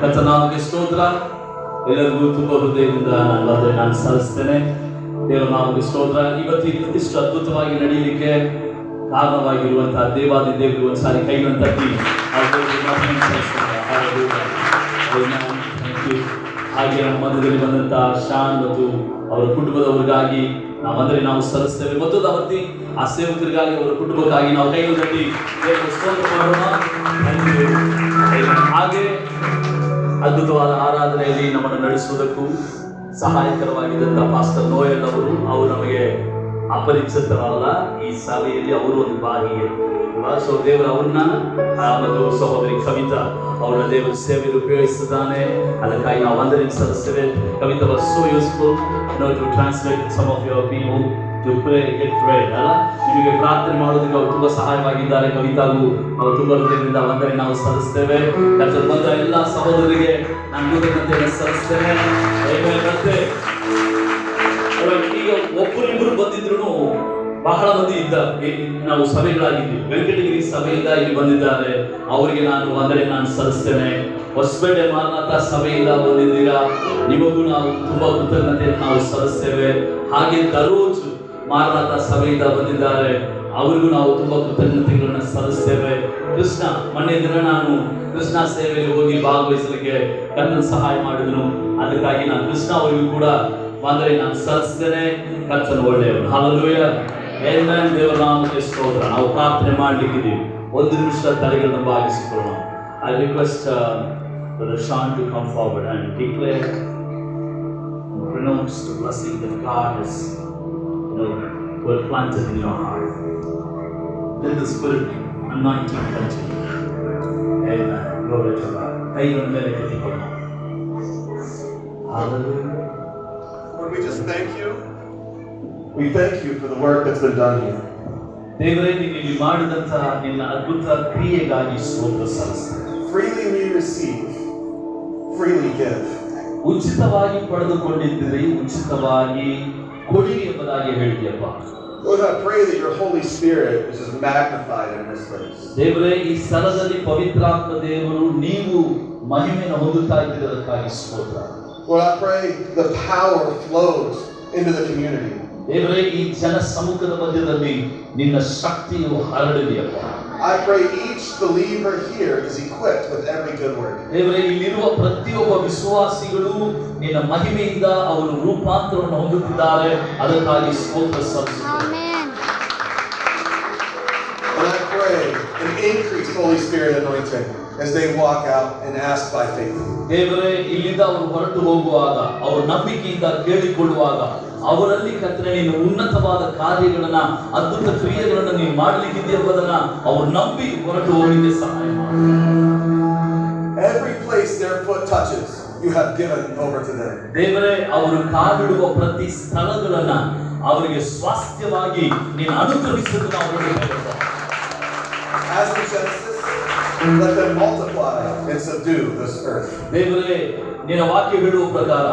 ಕರ್ತನಾಮಕ್ಕೆ ಸ್ತೋತ್ರ. ಎಲ್ಲರಿಗೂ ತುಂಬ ಹೃದಯದಿಂದ ನಾನು ಸಲ್ಲಿಸ್ತೇನೆ. ದೇವರ ನಾಮಕ್ಕೆ ಸ್ತೋತ್ರ. ಇವತ್ತಿನ ಇಷ್ಟು ಅದ್ಭುತವಾಗಿ ನಡೆಯಲಿಕ್ಕೆ ಕಾರಣವಾಗಿರುವಂತಹ ದೇವಾದಿ ದೇವರು ಒಂದ್ಸಾರಿ ಕೈಗಳನ್ನು ತಟ್ಟಿ ಹಾಗೆ ನಮ್ಮ ಮಧ್ಯದಲ್ಲಿ ಬಂದಂತಹ ಶಾನ್ ಮತ್ತು ಅವರ ಕುಟುಂಬದವರಿಗಾಗಿ ನಾವು ಸಲ್ಲಿಸ್ತೇವೆ. ಮತ್ತು ಅವತ್ತಿ ಆ ಸೇವಕರಿಗಾಗಿ ಅವರ ಕುಟುಂಬಕ್ಕಾಗಿ ನಾವು ಕೈಗಳು ತಟ್ಟಿ ದೇವರ ಸ್ತೋತ್ರ ಮಾಡೋಣ. ಹಾಗೆ ಅದ್ಭುತವಾದ ಆರಾಧನೆಯಲ್ಲಿ ನಮ್ಮನ್ನು ನಡೆಸುವುದಕ್ಕೂ ಸಹಾಯಕರವಾಗಿದ್ದಂತಹ ಪಾಸ್ಟರ್ ನೋಯಲ್ ಅವರು ನಮಗೆ ಅಪರಿಚಿತರಲ್ಲ. ಈ ಸಭೆಯಲ್ಲಿ ಅವರು ಒಂದು ಭಾಗಿಯೇ. ಸೊ ದೇವರು ಅವ್ರನ್ನ ಮತ್ತು ಸಹೋದರಿ ಕವಿತಾ ಅವರ ದೇವರ ಸೇವೆಯಲ್ಲಿ ಉಪಯೋಗಿಸಿದ್ದಾನೆ. ಅದಕ್ಕಾಗಿ ನಾವು ವಂದನೆ ಸಲ್ಲಿಸ್ತೇವೆ. Kavitha was so useful to translate some of your people to pray get prayed ಅಲ್ಲ. ನಿಮಗೆ ಪ್ರಾರ್ಥನೆ ಮಾಡೋದಕ್ಕೆ ಅವರು ತುಂಬಾ ಸಹಾಯವಾಗಿದ್ದಾರೆ. ಕವಿತಾಗೂ ಅವರು ತುಂಬಾ ಹೃದಯದಿಂದ ವಂದನೆ ನಾವು ಸಲ್ಲಿಸ್ತೇವೆ. ಕರ್ತರು ಬಂದ ಎಲ್ಲ ಸಹೋದರಿಗೆ ನಾನು ಕೃತಜ್ಞತೆಯನ್ನು ಸಲ್ಲಿಸ್ತೇನೆ. ಮತ್ತೆ ಈಗ ಒಬ್ಬರಿಬ್ಬರು ಬಂದಿದ್ರು ಬಹಳ ಮಂದಿ ಇದ್ದಾರೆ. ನಾವು ಸಭೆಗಳಾಗಿದ್ದೀವಿ. ವೆಂಕಟಗಿರಿ ಸಭೆಯಿಂದ ಇಲ್ಲಿ ಬಂದಿದ್ದಾರೆ. ಅವರಿಗೆ ನಾನು ವಂದನೆ ಸಲ್ಲಿಸ್ತೇನೆ. ಹೊಸಪೇಟೆ ಮಾರನಾಥ ಸಭೆಯಿಂದ ಬಂದಿದ್ದೀರಾ, ನಿಮಗೂ ನಾವು ತುಂಬಾ ಕೃತಜ್ಞತೆಯನ್ನು ನಾವು ಸಲ್ಲಿಸ್ತೇವೆ. ಹಾಗೆ ದರೋಜ್ ಮಾರನಾಥ ಸಭೆಯಿಂದ ಬಂದಿದ್ದಾರೆ, ಅವರಿಗೂ ನಾವು ತುಂಬಾ ಕೃತಜ್ಞತೆಗಳನ್ನು ಸಲ್ಲಿಸ್ತೇವೆ. ಕೃಷ್ಣ ಮೊನ್ನೆ ದಿನ ನಾನು ಕೃಷ್ಣ ಸೇವೆಯಲ್ಲಿ ಹೋಗಿ ಭಾಗವಹಿಸಲಿಕ್ಕೆ ಕರ್ತನ ಸಹಾಯ ಮಾಡಿದನು. ಅದಕ್ಕಾಗಿ ನಾನು ಕೃಷ್ಣ ಅವರಿಗೂ ಕೂಡ ವಂದನೆ ಸಲ್ಲಿಸ್ತೇನೆ. ಕರ್ತನ ಒಳ್ಳೆಯವರು. Hallelujah, amen. ದೇವರ ನಾಮಕ್ಕೆ ಸ್ತೋತ್ರ. ನಾವು ಪ್ರಾರ್ಥನೆ ಮಾಡಲಿಕ್ಕಿದ್ದೀವಿ. ಒಂದು ನಿಮಿಷ ತಲೆಗಳನ್ನು ಭಾಗಿಸಿಕೊಳ್ಳೋಣ. I request Brother Sean to come forward and declare and pronounce the blessing that God has well planted in your heart. Let the Spirit anointing continue. Amen. Glory to God. Hallelujah. Lord, we just thank you. We thank you for the work that's been done here. ದೇವರೇ, ನೀನು ಮಾಡಿದಂತಹ ನಿನ್ನ ಅದ್ಭುತ ಕ್ರಿಯೆಗಾಗಿ ಸ್ತೋತ್ರ ಸಲ್ಲಿಸ್ತೇವೆ. Freely we receive, freely give. ಉಚಿತವಾಗಿ ಪಡೆದುಕೊಂಡಿದ್ದೀರಿ, ಉಚಿತವಾಗಿ ಕೊಡಿ ಎಂಬುದಾಗಿ ಹೇಳಿದೆಯಪ್ಪ. Lord, I pray that your Holy Spirit is just magnified in this place. ದೇವರೇ, ಈ ಸ್ಥಳದಲ್ಲಿ ಪವಿತ್ರಾತ್ಮ ದೇವರು ನೀವು ಮಹಿಮೆಯನ್ನು ಹೊಂದುತ್ತಾ ಇದ್ದದಕ್ಕಾಗಿ ಸ್ತೋತ್ರ. Lord, I pray the power flows into the community. ದೇವರೇ, ಈ ಜನ ಸಮ್ಮುಖದ ಮಧ್ಯದಲ್ಲಿ ನಿನ್ನ ಶಕ್ತಿಯು ಹರಡಲಿಯಪ್ಪ. I pray each believer here is equipped with every good work. ದೇವರೇ, ಇಲ್ಲಿರುವ ಪ್ರತಿಯೊಬ್ಬ ವಿಶ್ವಾಸಿಗಳು ನಿನ್ನ ಮಹಿಮೆಯಿಂದ ಅವರು ರೂಪಾಂತರವನ್ನು ಹೊಂದುತ್ತಿದ್ದಾರೆ. ಅದಕ್ಕಾಗಿ ಸ್ತೋತ್ರ ಸಲ್ಲಿಸುತ್ತೇವೆ. And I pray an increased Holy Spirit anointing as they walk out and ask by faith. ದೇವರೇ, ಇಲ್ಲಿಂದ ಅವರು ಹೊರಟು ಹೋಗುವಾಗ, ಅವರು ನಂಬಿಕೆಯಿಂದ ಕೇಳಿಕೊಳ್ಳುವಾಗ, ಅವರಲ್ಲಿ ಕರ್ತನೇ ನೀನು ಉನ್ನತವಾದ ಕಾರ್ಯಗಳನ್ನ, ಅದ್ಭುತ ಕ್ರಿಯೆಗಳನ್ನ ನೀನು ಮಾಡಲಿಕ್ಕಿದ್ದೀಯ ಎಂಬುದನ್ನ ಅವರು ನಂಬಿ ಹೊರಟು ಹೋಗಲಿಕ್ಕೆ ಸಹಾಯ ಮಾಡು. Every place their foot touches, you have given over to them. ದೇವರೇ, ಅವರು ಕಾಲಿಡುವ ಪ್ರತಿ ಸ್ಥಳಗಳನ್ನ ಅವರಿಗೆ ಸ್ವಾಸ್ಥ್ಯವಾಗಿ ನೀನು ಅನುಗ್ರಹಿಸುವುದು ನಾವು ನೋಡುತ್ತೇವೆ. As in Genesis, let them multiply and subdue this earth. ದೇವರೇ, ನಿನ್ನ ವಾಕ್ಯ ಹೇಳುವ ಪ್ರಕಾರ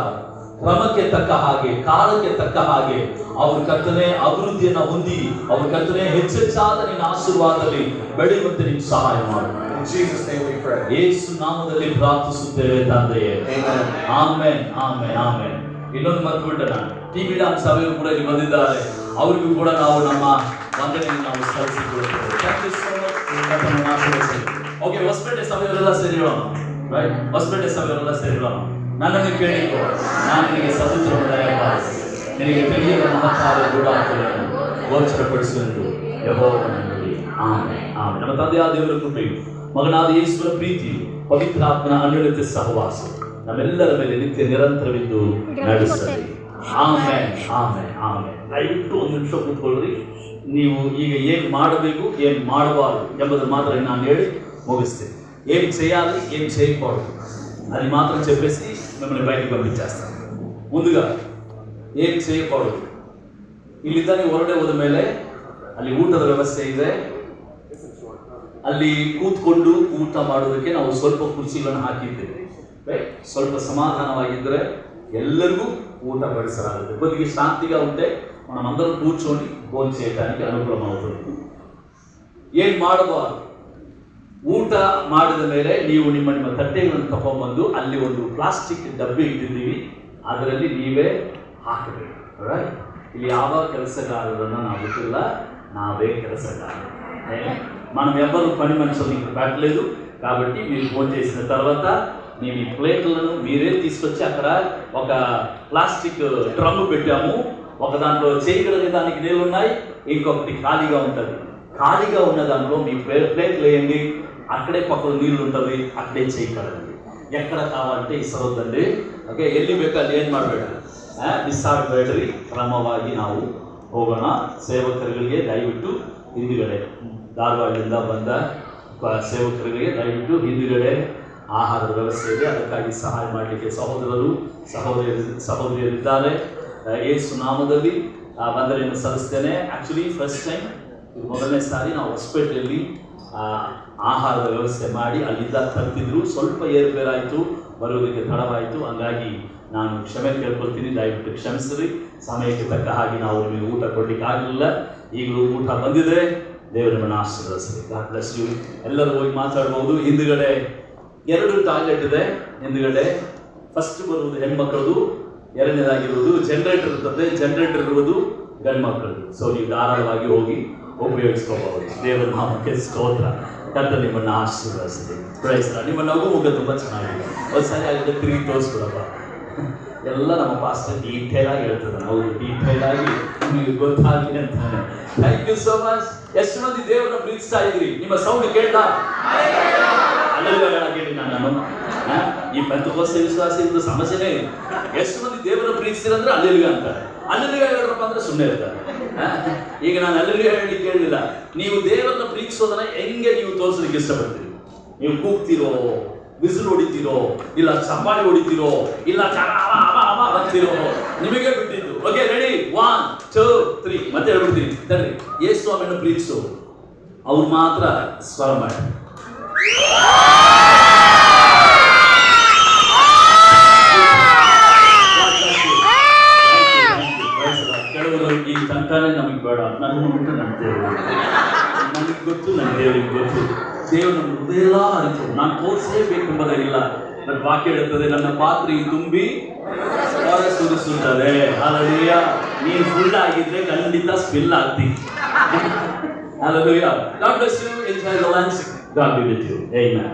ಕ್ರಮಕ್ಕೆ ತಕ್ಕ ಹಾಗೆ, ಕಾಲಕ್ಕೆ ತಕ್ಕ ಹಾಗೆ ಅವ್ರ ಕರ್ತನೆ ಅಭಿವೃದ್ಧಿಯನ್ನ ಹೊಂದಿ, ಅವ್ರ ಕರ್ತನೆ ಹೆಚ್ಚೆಚ್ಚಾದ ನಿನ್ನ ಆಶೀರ್ವಾದದಲ್ಲಿ ಬೆಳೆಯುವಂತೆ ನೀನು ಸಹಾಯ ಮಾಡು. In Jesus' name we pray. ಯೇಸು ನಾಮದಲ್ಲಿ ಪ್ರಾರ್ಥಿಸುತ್ತೇವೆ ತಂದೆಯೇ. Amen. Amen, amen, amen. ಇನ್ನೊಂದು ಮರೆತುಬಿಟ್ಟೆ ನಾನು, ಟಿವಿ ಡಾನ್ ಸಭೆಯವರು ಕೂಡ ಇಲ್ಲಿ ಬಂದಿದ್ದಾರೆ. ಅವರಿಗೂ ಕೂಡ ನಾವು ನಮ್ಮ ವಂದನೆಯನ್ನು ನಾವು ಸಲ್ಲಿಸಿಕೊಳ್ಳುತ್ತೇವೆ. ಓಕೆ, ಹೊಸಪೇಟೆ ಸಭೆಯವರೆಲ್ಲ ಸೇರಿರೋಣ. ರೈಟ್, ಹೊಸಪೇಟೆ ಸಭೆಯವರೆಲ್ಲ ಸೇರಿರೋಣ. ನನ್ನನ್ನು ಕೇಳಿಕೋ, ನಾನು ನಿನಗೆ ಸದುತ್ತರವನ್ನು ದಯಪಾಲಿಸಿ ನಿನಗೆ ತಿಳಿಯದ ಮಹತ್ತಾದ ಗೂಢಾರ್ಥಗಳನ್ನು ಗೋಚರಪಡಿಸುವೆಂದು ಯೆಹೋವನ ನುಡಿ. Amen, amen. ನಮ್ಮ ತಂದೆಯಾದ ದೇವರ ಕೃಪೆಯು, ಮಗನಾದ ಯೇಸುವಿನ ಪ್ರೀತಿಯು, ಪವಿತ್ರಾತ್ಮನ ಅನ್ಯೋನ್ಯತೆ ಸಹವಾಸ ನಮ್ಮೆಲ್ಲರ ಮೇಲೆ ನಿತ್ಯ ನಿರಂತರವಿದ್ದು ನಡೆಸಲಿ. Amen, amen, amen. ದಯವಿಟ್ಟು ಒಂದು ನಿಮಿಷ ಕೂತ್ಕೊಳ್ಳ್ರಿ. ನೀವು ಈಗ ಏನು ಮಾಡಬೇಕು, ಏನು ಮಾಡಬಾರದು ಎಂಬುದನ್ನು ಮಾತ್ರ ನಾನು ಹೇಳಿ ముగిస్తుంది. ఏం చేయాలి, ఏం చేయకూడదు అది మాత్రం చెప్పేసి మిమ్మల్ని బయటికి పంపించేస్తాను. ముందుగా ఏం చేయకూడదు, ಇಲ್ಲಿಂದಾನೆ ಹೊರಡೆ ಹೋದ ಮೇಲೆ ಅಲ್ಲಿ ಊಟದ ವ್ಯವಸ್ಥೆ ಇದೆ. ಅಲ್ಲಿ ಕೂತ್ಕೊಂಡು ಊಟ ಮಾಡೋದಕ್ಕೆ ನಾವು ಸ್ವಲ್ಪ ಕುರ್ಚಿಗಳನ್ನು ಹಾಕಿದ್ದೇವೆ. ಸ್ವಲ್ಪ సమాధానವಾಗಿದ್ದರೆ ಎಲ್ಲರಿಗೂ ಊಟ బడిಸಲಾಗುತ್ತೆ. కొద్దిగా శాంతిగా ఉంటే మనం అందరం కూర్చొని భోజనం చేయడానికి అనుకూలం అవుతుంది. ఏం ಮಾಡಬಾರದು, ಊಟ ಮಾಡಿದ ಮೇಲೆ ನೀವು ನಿಮ್ಮ ತಟ್ಟೆಗಳನ್ನು ತಗೊಂಡ್ಬಂದು ಅಲ್ಲಿ ಒಂದು ಪ್ಲಾಸ್ಟಿಕ್ ಡಬ್ಬಿ ಇಟ್ಟಿದ್ದೀವಿ, ಅದರಲ್ಲಿ ನೀವೇ ಹಾಕಬೇಕು. ರೈಟ್? ಇಲ್ಲಿ ಯಾವ ಕೆಲಸಗಾರರನ್ನು ನಾವು ಬಿಟ್ಟಿಲ್ಲ, నావే ಕೆಲಸగారు. మనం ఎవరు పని మనుషులు ఇక్కడ పెట్టలేదు కాబట్టి మీరు ఫోన్ చేసిన తర్వాత మేము ఈ ప్లేట్లను మీరే తీసుకొచ్చి అక్కడ ఒక ప్లాస్టిక్ డ్రమ్ పెట్టాము. ఒక దాంట్లో చేయగలిగే దానికి నీళ్ళు ఉన్నాయి, ఇంకొకటి ఖాళీగా ఉంటుంది. ఖాళీగా ఉన్న దాంట్లో మీ ప్లేట్లు వేయండి, అక్కడే పక్కన నీళ్ళు ఉంటుంది, అక్కడే చేయగలండి. ಎಕ್ಕಡ ಕಾವಾలంటే ಇಸರೋದಂడి. ಓಕೆ, ಎಲ್ಲಿ ಬೇಕಲ್ಲಿ ಏನು ಮಾಡಬೇಡ, ಬಿಸಾಡಬೇಡ್ರಿ. ಕ್ರಮವಾಗಿ ನಾವು ಹೋಗೋಣ. ಸೇವಕರುಗಳಿಗೆ ದಯವಿಟ್ಟು ಹಿಂದುಗಡೆ, ಧಾರವಾಡದಿಂದ ಬಂದ ಸೇವಕರಿಗೆ ದಯವಿಟ್ಟು ಹಿಂದುಗಡೆ ಆಹಾರದ ವ್ಯವಸ್ಥೆ ಇದೆ, ಅದಕ್ಕಾಗಿ ಸಹಾಯ ಮಾಡಲಿಕ್ಕೆ ಸಹೋದರರು ಸಹೋದರಿಯರಿದ್ದಾರೆ. ಯೇಸು ನಾಮದಲ್ಲಿ ವಂದನೆಯನ್ನು ಸಲ್ಲಿಸ್ತೇನೆ. ಆ್ಯಕ್ಚುಲಿ ಫಸ್ಟ್ ಟೈಮ್, ಮೊದಲನೇ ಸಾರಿ ನಾವು ಹೊಸಪೇಟೆಯಲ್ಲಿ ಆಹಾರದ ವ್ಯವಸ್ಥೆ ಮಾಡಿ ಅಲ್ಲಿಂದ ತರ್ತಿದ್ರು. ಸ್ವಲ್ಪ ಏರುಪೇರಾಯಿತು, ಬರುವುದಕ್ಕೆ ತಡವಾಯಿತು. ಹಂಗಾಗಿ ನಾನು ಕ್ಷಮೆ ಕೇಳ್ಕೊಳ್ತೀನಿ, ದಯವಿಟ್ಟು ಕ್ಷಮಿಸಿರಿ. ಸಮಯಕ್ಕೆ ತಕ್ಕ ಹಾಗೆ ನಾವು ನಿಮಗೆ ಊಟ ಕೊಡಲಿಕ್ಕೆ ಆಗಲಿಲ್ಲ. ಈಗಲೂ ಊಟ ಬಂದಿದೆ. ದೇವರು ನಿಮ್ಮನ್ನು ಆಶೀರ್ವದಿಸಲಿ. God bless you. ಎಲ್ಲರೂ ಹೋಗಿ ಮಾತಾಡ್ಬೋದು. ಹಿಂದುಗಡೆ 2 ಟಾಯ್ಲೆಟ್ ಇದೆ. ಹಿಂದುಗಡೆ ಫಸ್ಟ್ ಬರುವುದು ಹೆಣ್ಮಕ್ಳದು, ಎರಡನೇದಾಗಿರುವುದು ಜನರೇಟರ್ ಇರ್ತದೆ. ಜನರೇಟರ್ ಇರುವುದು ಗಂಡು ಮಕ್ಕಳದು. ಸೊ ನೀವು ಧಾರಾಳವಾಗಿ ಹೋಗಿ ಉಪಯೋಗಿಸ್ಕೋಬಹುದು. ದೇವರ ನಾಮಕ್ಕೆ ಸ್ತೋತ್ರ. ಕರ್ತನು ನಿಮ್ಮನ್ನು ಆಶೀರ್ವದಿಸಲಿ. Praise Lord. ನಿಮ್ಮ ನಗು ಮುಖ ತುಂಬ ಚೆನ್ನಾಗಿದೆ. ಒಂದು ಸಾರಿ ಆಗಿದ್ದ ತಿರುಗಿ ತೋರಿಸ್ಬಿಡಪ್ಪ. ಎಲ್ಲ ನಮ್ಮ ಪಾಸ್ಟರ್ ಡೀಟೇಲ್ ಆಗಿ ಹೇಳ್ತದೆ, ನಾವು ಡೀಟೇಲ್ ಆಗಿ ನಿಮಗೆ ಗೊತ್ತಾಗಲಿ ಅಂತಾನೆ. Thank you so much. ಎಷ್ಟು ಮಂದಿ ದೇವರನ್ನ ಪ್ರೀತಿಸ್ತಾ ಇದ್ರಿ? ನಿಮ್ಮ ಸೌಂಡ್ ಕೇಳ ಅಲ್ಲಲ್ಲಿ ನಾನು ಈ ಪೆಂತೆಕೋಸ್ತೆ ವಿಶ್ವಾಸ ಇದ್ದು ಸಮಸ್ಯೆನೇ ಇಲ್ಲ. ಎಷ್ಟು ಮಂದಿ ದೇವರನ್ನ ಪ್ರೀತಿಸಿರಂದ್ರೆ ಅಲ್ಲೆಲ್ಲಿಗೆ ಅಂತಾರೆ. ಅಲ್ಲೆಲ್ಲಿಗೆ ಹೇಳ್ರಪ್ಪ ಅಂದ್ರೆ ಸುಮ್ಮನೆ ಇರ್ತಾರೆ. ಈಗ ನಾನು ಅಲ್ಲೆಲ್ಲಿಗೆ ಹೇಳಲಿಕ್ಕೆ ಹೇಳಿಲ್ಲ. ನೀವು ದೇವರನ್ನ ಪ್ರೀತಿಸೋದನ್ನ ಹೆಂಗೆ ನೀವು ತೋರಿಸೋದಕ್ಕೆ ಇಷ್ಟಪಡ್ತೀರಿ? ನೀವು ಕೂಗ್ತಿರೋ, ಬಿಸಿಲು ಹೊಡಿತೀರೋ, ಇಲ್ಲ ಚಪ್ಪಾಳಿ ಹೊಡಿತೀರೋ, ಇಲ್ಲ ಅಂತೀರೋ, ನಿಮಗೆ ಬಿಟ್ಟಿದ್ದು. Okay, ready? 1 2 3 ಮತ್ತೆ ಹೇಳ್ಬಿಡ್ತೀನಿ. ತಡ್ರಿ. ಯೇಸು ಸ್ವಾಮಿಯನ್ನು ಪ್ರೀತಿಸು, ಅವ್ರು ಮಾತ್ರ ಸ್ವರ ಮಾಡಿ. ಕೆಲವರು ಈ ತಂಟಾನೆ ನಮಗೆ ಬೇಡ, ನನ್ನ ಬಿಟ್ಟು ನನ್ನ ದೇವರು ನನಗೆ ಗೊತ್ತು, ನನ್ನ ದೇವರಿಗೆ ಗೊತ್ತು. ದೇವರು ನಮ್ಮ ಹೃದಯ ಎಲ್ಲ ಅರಿತು ನಾನು ತೋರಿಸಲೇಬೇಕೆಂಬುದಾಗಿಲ್ಲ. ನನ್ನ ವಾಕ್ಯ ಹೇಳುತ್ತದೆ, ನನ್ನ ಪಾತ್ರೆ ತುಂಬಿ ಹೊರ ಸುರಿಸುತ್ತದೆ. ಹಾಲೆಲೂಯಾ. ನೀನು ಫುಲ್ ಆಗಿದ್ರೆ ಖಂಡಿತ ಸ್ಪಿಲ್ ಆಗ್ತೀನಿ. Hallelujah. God bless you. Enjoy the lunch. God be with you. Amen.